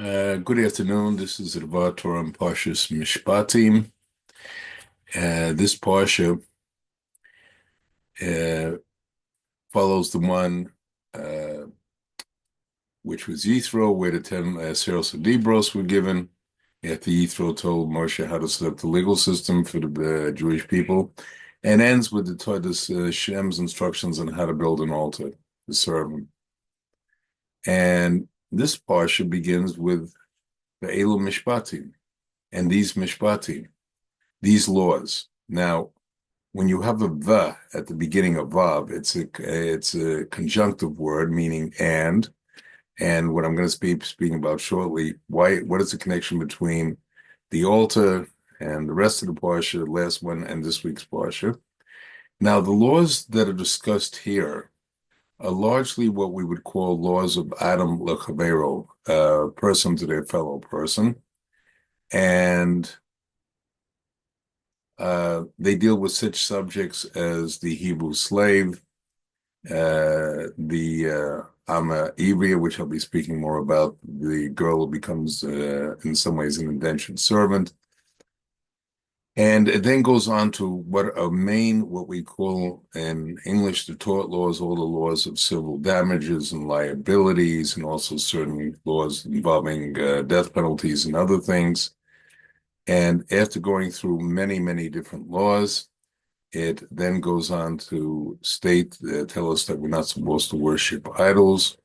Good afternoon. This is Rava Torah and Parshas Mishpatim. This Parsha uh, follows the one uh, which was Yithro, where the 10 Seros of Dibros were given. After Yithro told Moshe how to set up the legal system for the Jewish people, and ends with the Torah's Shem's instructions on how to build an altar to serve him. And this Parsha begins with the Elu Mishpatim, and these Mishpatim, these laws. Now, when you have a "va" at the beginning of "vav," it's a conjunctive word meaning and what I'm going to be speaking about shortly. What is the connection between the altar and the rest of the parsha, the last one, and this week's parsha? Now, the laws that are discussed here are largely what we would call laws of Adam lechavero, person to their fellow person, and they deal with such subjects as the Hebrew slave, the Ama Ivria, which I'll be speaking more about, the girl who becomes, in some ways, an indentured servant. And it then goes on to what we call in English, the tort laws, all the laws of civil damages and liabilities, and also certain laws involving death penalties and other things. And after going through many, many different laws, it then goes on to tell us that we're not supposed to worship idols.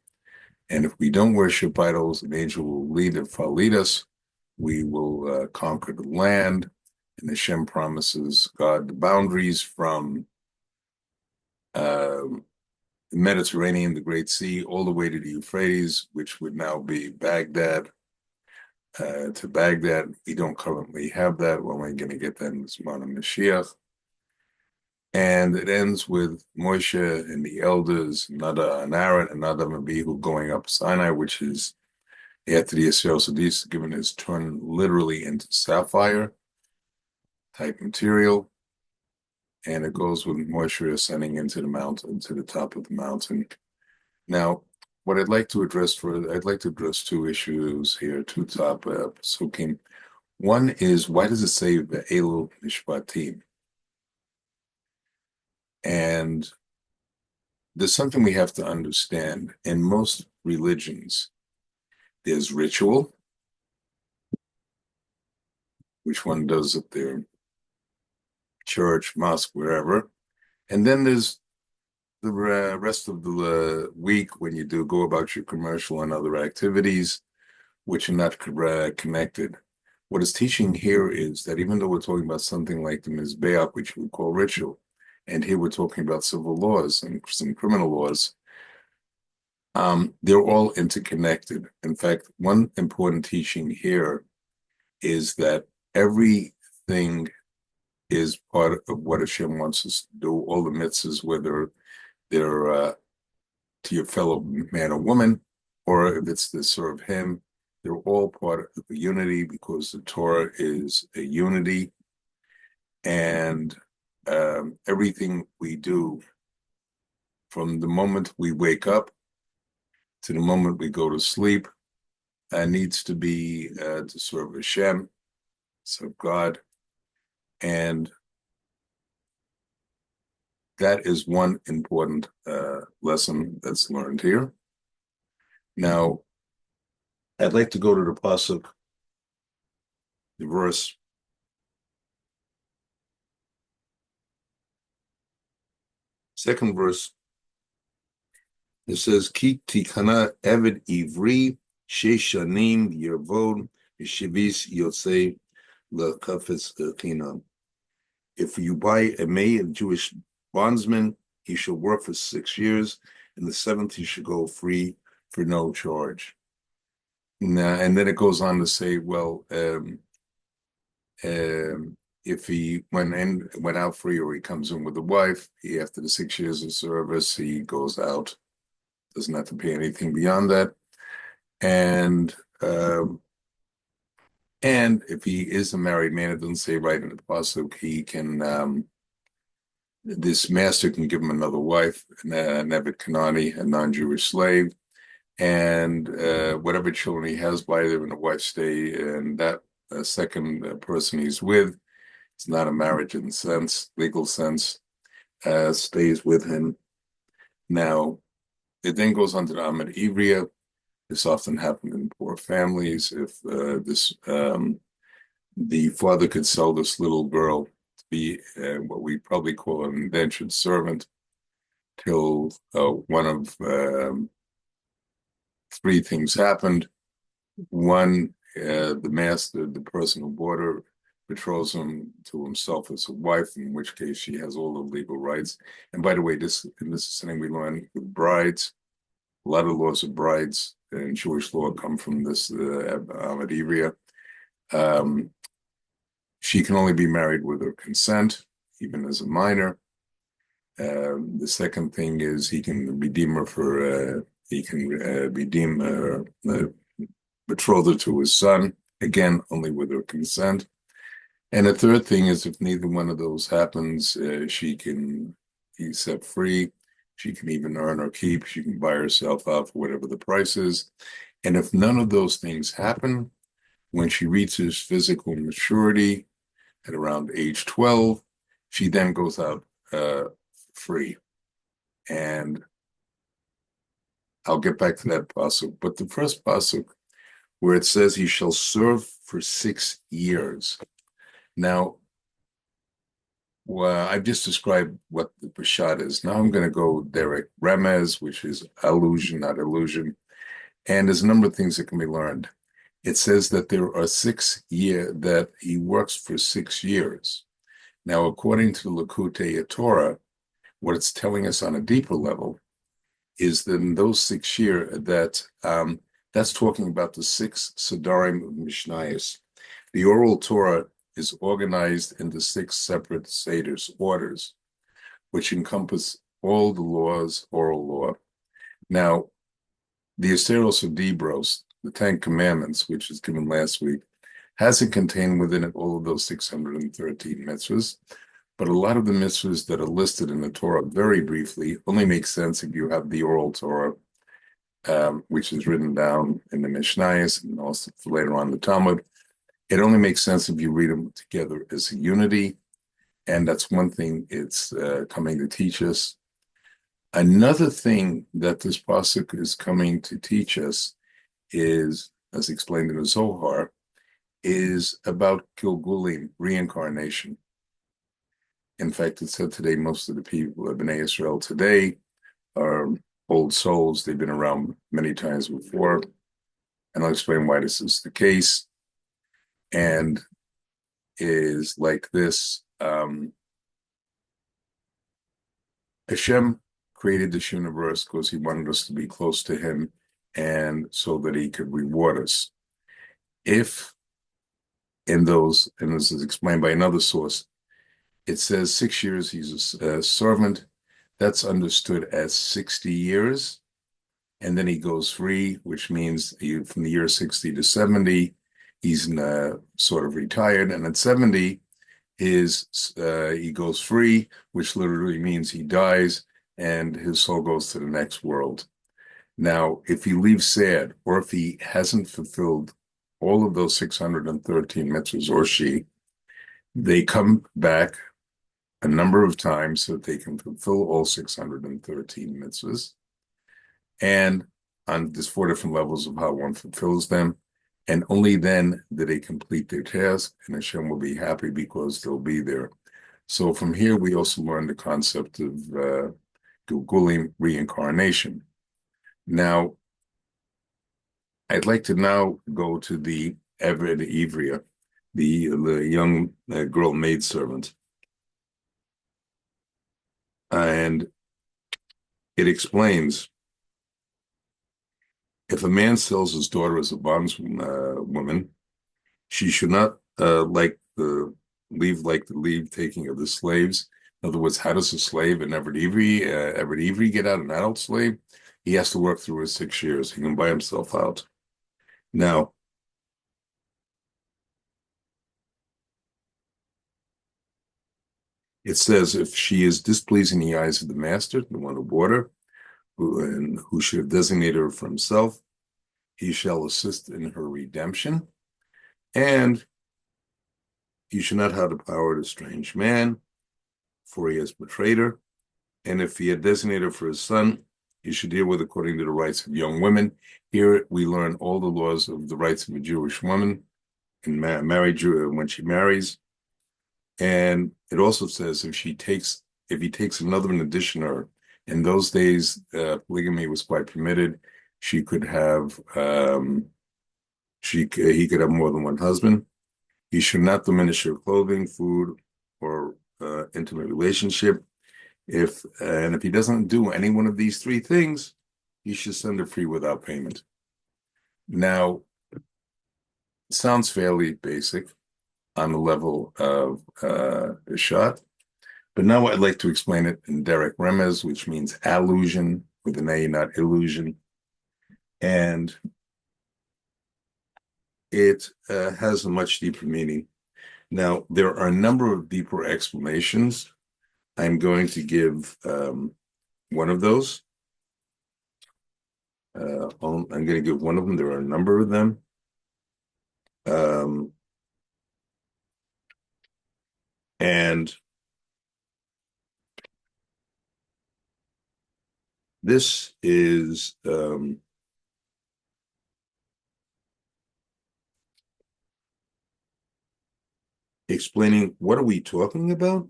And if we don't worship idols, an angel will lead us. We will conquer the land. And Hashem promises God the boundaries from the Mediterranean, the Great Sea, all the way to the Euphrates, which would now be Baghdad. To Baghdad, we don't currently have that. We're only going to get that in the Zman of Mashiach. And it ends with Moshe and the elders, Nada and Aaron, and Nadav and Abihu going up Sinai, which is after the Yisrael Sadis, given his turn literally into sapphire type material. And it goes with Moshe ascending into the mountain, to the top of the mountain. Now, what I'd like to address two issues here, two top psukim. One is, why does it say Ve'elu Mishpatim? And there's something we have to understand. In most religions, there's ritual, which one does at their church, mosque, wherever. And then there's the rest of the week when you do go about your commercial and other activities, which are not connected. What it's teaching here is that even though we're talking about something like the Mizbeach, which we call ritual, and here we're talking about civil laws and some criminal laws, they're all interconnected. In fact, one important teaching here is that everything is part of what Hashem wants us to do. All the mitzvahs, whether they're to your fellow man or woman, or if it's to serve Him, they're all part of the unity because the Torah is a unity, and everything we do from the moment we wake up to the moment we go to sleep needs to be to serve Hashem, serve God, and that is one important lesson that's learned here. Now, I'd like to go to the pasuk, the verse. Second verse, it says, Ki tikana eved ivri sheshanim yervod shivis yotzei lekafetz chinam. If you buy a male Jewish bondsman, he shall work for 6 years, and the seventh he should go free for no charge. Now, and then it goes on to say, well, if he went out free or he comes in with a wife, after the 6 years of service, he goes out, doesn't have to pay anything beyond that. And if he is a married man, it doesn't say right in the pasuk, he can this master can give him another wife, an Evet Kanani, a non-Jewish slave, and whatever children he has by them, and the wife stay, and that second person he's with, it's not a marriage in sense, legal sense, stays with him. Now, it then goes on to the Ahmed Ivria. This often happened in poor families. If the father could sell this little girl to be what we probably call an indentured servant till one of three things happened. One, the master, the person who bought her, betroths him to himself as a wife, in which case she has all the legal rights. And by the way, this is something we learn with brides. A lot of laws of brides in Jewish law come from this Ahmed Ivria. She can only be married with her consent, even as a minor. The second thing is he can redeem her for redeem betrothed to his son, again, only with her consent. And the third thing is if neither one of those happens, she can be set free. She can even earn or keep. She can buy herself out for whatever the price is. And if none of those things happen, when she reaches physical maturity at around age 12, she then goes out free. And I'll get back to that pasuk. But the first pasuk, where it says he shall serve for 6 years. Now, well, I've just described what the Parashat is. Now I'm going to go direct remez, which is allusion, not illusion. And there's a number of things that can be learned. It says that there are 6 years, that he works for 6 years. Now, according to the Likutei Torah, what it's telling us on a deeper level is that in those 6 years, that's talking about the 6 Siddharim of Mishnayos. The oral Torah is organized into 6 separate seders, orders, which encompass all the laws, oral law. Now, the Aseros of Dibros, the 10 Commandments, which was given last week, hasn't contained within it all of those 613 mitzvahs, but a lot of the mitzvahs that are listed in the Torah, very briefly, only make sense if you have the oral Torah, which is written down in the Mishnayos and also later on the Talmud. It only makes sense if you read them together as a unity, and that's one thing it's coming to teach us. Another thing that this pasuk is coming to teach us is, as explained in the Zohar, is about Gilgulim, reincarnation. In fact, it said today most of the people of Bnei Israel today are old souls. They've been around many times before, and I'll explain why this is the case. And is like this. Hashem created this universe because he wanted us to be close to him and so that he could reward us. If in those, and this is explained by another source, it says 6 years he's a servant, that's understood as 60 years. And then he goes free, which means from the year 60 to 70, he's sort of retired. And at 70, he goes free, which literally means he dies and his soul goes to the next world. Now, if he leaves sad, or if he hasn't fulfilled all of those 613 mitzvahs, or she, they come back a number of times so that they can fulfill all 613 mitzvahs. And there's 4 different levels of how one fulfills them. And only then do they complete their task, and Hashem will be happy because they'll be there. So from here, we also learn the concept of Gilgulim, reincarnation. Now, I'd like to now go to the Eved Ivria, the young girl maidservant. And it explains, if a man sells his daughter as a bondswoman, she should not leave like the leave taking of the slaves. In other words, how does a slave, an Eved Ivri get out, an adult slave? He has to work through his 6 years. He can buy himself out. Now, it says if she is displeasing in the eyes of the master, the one who bought her, who should have designated her for himself. He shall assist in her redemption, and he should not have the power to estrange man, for he has betrayed her. And if he had designated her for his son, he should deal with according to the rights of young women. Here we learn all the laws of the rights of a Jewish woman and married when she marries. And it also says if he takes another in addition to her, in those days, polygamy was quite permitted. She could have he could have more than one husband. He should not diminish her clothing, food, or intimate relationship. If he doesn't do any one of these three things, he should send her free without payment. Now, it sounds fairly basic on the level of shot, but now I'd like to explain it in Derek Remez, which means allusion with an A, not illusion. And it has a much deeper meaning. Now, there are a number of deeper explanations. I'm going to give one of those. I'm going to give one of them. There are a number of them. And this is explaining what are we talking about?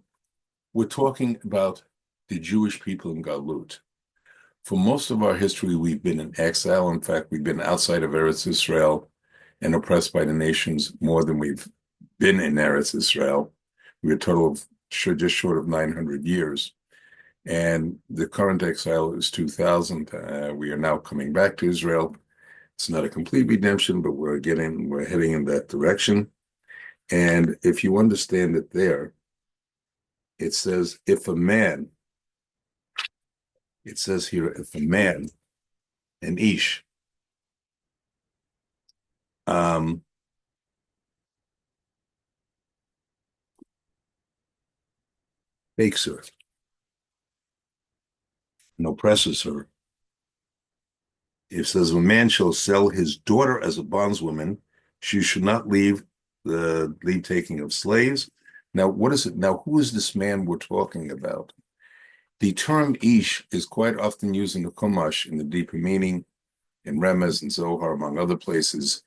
We're talking about the Jewish people in Galut. For most of our history, we've been in exile. In fact, we've been outside of Eretz Israel and oppressed by the nations more than we've been in Eretz Israel. We're a total of just short of 900 years. And the current exile is 2000. We are now coming back to Israel. It's not a complete redemption, but we're heading in that direction. And if you understand it there, it says, if a man, it says here, if a man, an ish, takes her and oppresses her, it says, a man shall sell his daughter as a bondswoman, she should not leave the leave taking of slaves. Now, what is it? Now, who is this man we're talking about? The term ish is quite often used in the Chumash in the deeper meaning, in Remez and Zohar, among other places.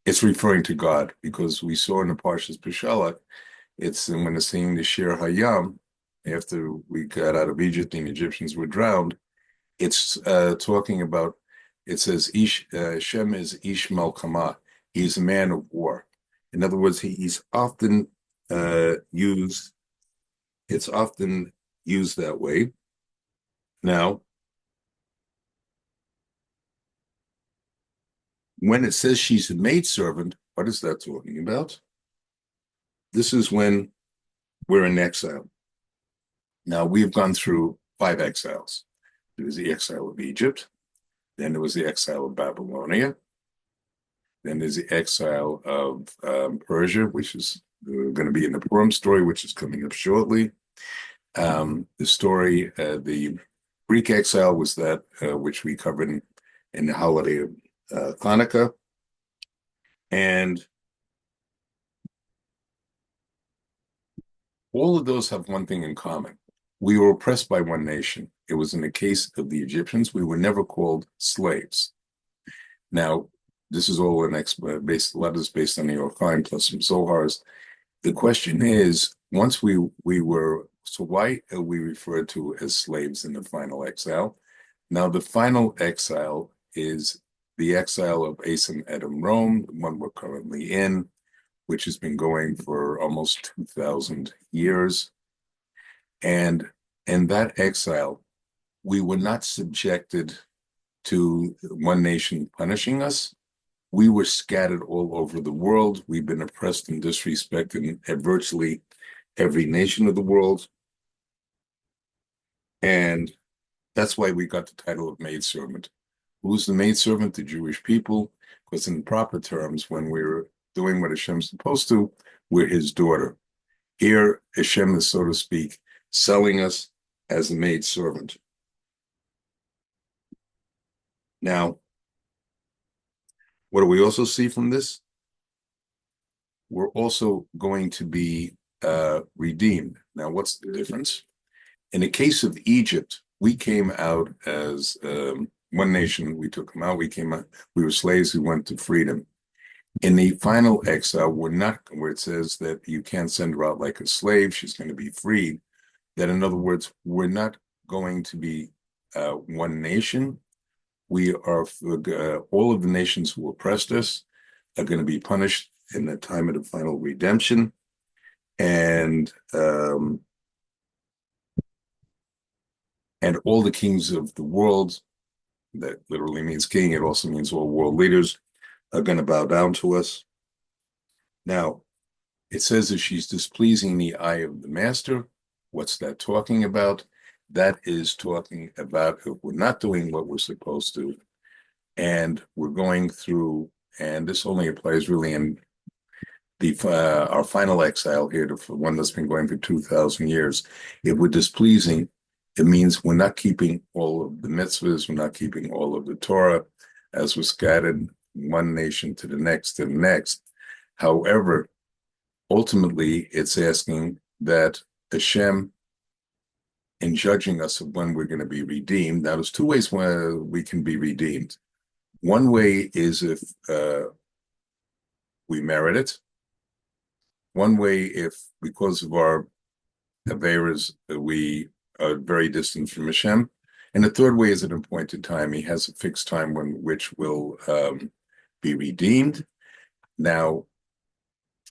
It's referring to God, because we saw in the Parshas Peshalat, it's when it's saying the Shir Hayam, after we got out of Egypt and the Egyptians were drowned, it's talking about, it says, Shem is Ish Malkama. He's a man of war. In other words, he's often used, it's often used that way. Now, when it says she's a maidservant, what is that talking about? This is when we're in exile. Now, we've gone through 5 exiles. There was the exile of Egypt. Then there was the exile of Babylonia. Then there's the exile of Persia, which is going to be in the Purim story, which is coming up shortly. The story, the Greek exile was that which we covered in the holiday of Hanukkah. And all of those have one thing in common. We were oppressed by one nation. It was in the case of the Egyptians. We were never called slaves. Now, this is all letters based on the Orchaim plus some Zohars. The question is, once we were, so why are we referred to as slaves in the final exile? Now, the final exile is the exile of Asam Edom Rome, the one we're currently in, which has been going for almost 2,000 years. And in that exile, we were not subjected to one nation punishing us. We were scattered all over the world. We've been oppressed and disrespected in virtually every nation of the world. And that's why we got the title of maidservant. Who's the maidservant? The Jewish people, because in proper terms, when we're doing what Hashem's supposed to, we're his daughter. Here, Hashem is, so to speak, selling us as a maidservant. Now, what do we also see from this? We're also going to be redeemed. Now, what's the difference? In the case of Egypt, we came out as one nation. We took them out. We came out. We were slaves. We went to freedom. In the final exile, we're not where it says that you can't send her out like a slave. She's going to be freed. That, in other words, we're not going to be one nation. We are all of the nations who oppressed us are going to be punished in the time of the final redemption, and all the kings of the world, that literally means king, it also means all world leaders, are going to bow down to us. Now, it says that she's displeasing the eye of the master. What's that talking about? That is talking about if we're not doing what we're supposed to, and we're going through, and this only applies really in our final exile here, the one that's been going for 2,000 years. If we're displeasing, it means we're not keeping all of the mitzvahs, we're not keeping all of the Torah, as we're scattered one nation to the next to the next. However, ultimately, it's asking that Hashem, in judging us of when we're going to be redeemed, now there's two ways where we can be redeemed. One way is if we merit it. One way, if because of our averas, we are very distant from Hashem. And the third way is at an appointed time. He has a fixed time which will be redeemed. Now,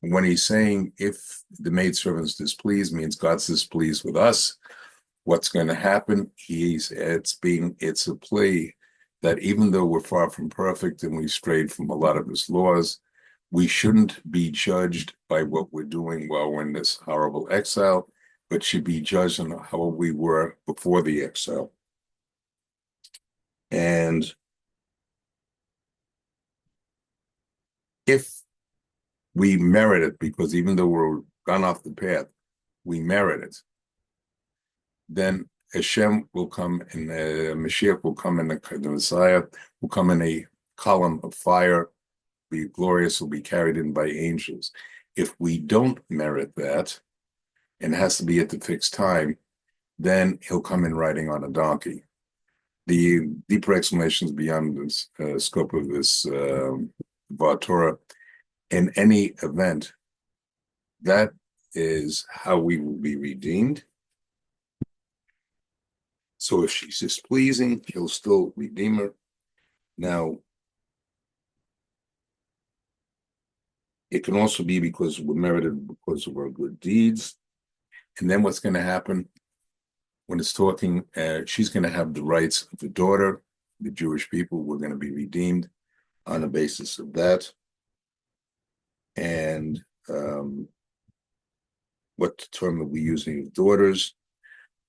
when he's saying if the maidservant's displeased, means God's displeased with us, what's going to happen? It's a play that even though we're far from perfect and we strayed from a lot of his laws, we shouldn't be judged by what we're doing while we're in this horrible exile, but should be judged on how we were before the exile. And if we merit it, because even though we're gone off the path, we merit it, then Hashem will come and Mashiach will come in the Messiah will come in a column of fire, be glorious, will be carried in by angels. If we don't merit that, and it has to be at the fixed time, then he'll come in riding on a donkey. The deeper explanations beyond the scope of this Torah. In any event, that is how we will be redeemed. So if she's displeasing, he'll still redeem her. Now, it can also be because we're merited because of our good deeds. And then what's going to happen when it's talking, she's going to have the rights of the daughter. The Jewish people were going to be redeemed on the basis of that. And what term are we using of daughters?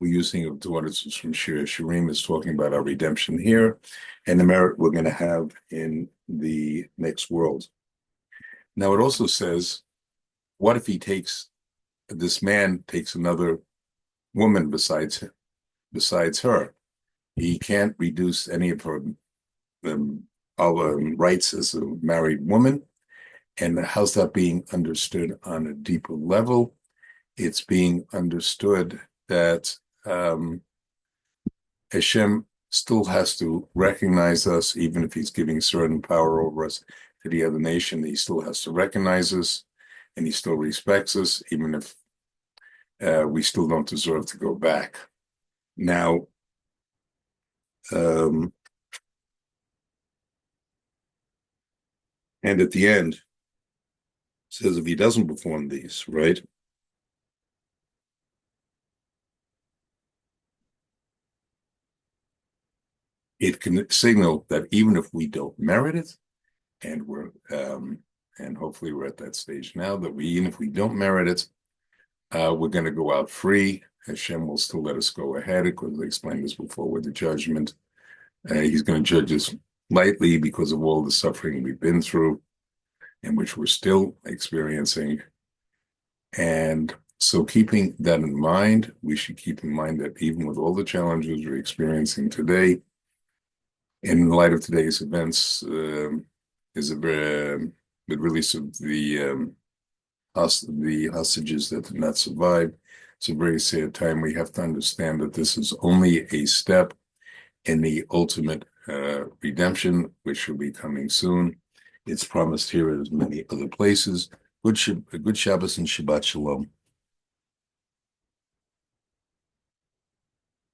We're using of daughters is from Shir Shirim, is talking about our redemption here and the merit we're going to have in the next world. Now, it also says, what if this man takes another woman besides her? He can't reduce any of her rights as a married woman. And how's that being understood on a deeper level? It's being understood that Hashem still has to recognize us, even if he's giving certain power over us to the other nation. He still has to recognize us, and he still respects us, even if we still don't deserve to go back. Now, and at the end, it says if he doesn't perform these, right? It can signal that even if we don't merit it, and and hopefully we're at that stage now, that even if we don't merit it, we're going to go out free. Hashem will still let us go ahead, because I explained this before with the judgment. He's going to judge us lightly because of all the suffering we've been through and which we're still experiencing. And so keeping that in mind, we should keep in mind that even with all the challenges we're experiencing today, In light of today's events, is the release of the hostages that did not survive. It's a very sad time. We have to understand that this is only a step in the ultimate redemption, which will be coming soon. It's promised here as many other places. Good Shabbos and Shabbat Shalom.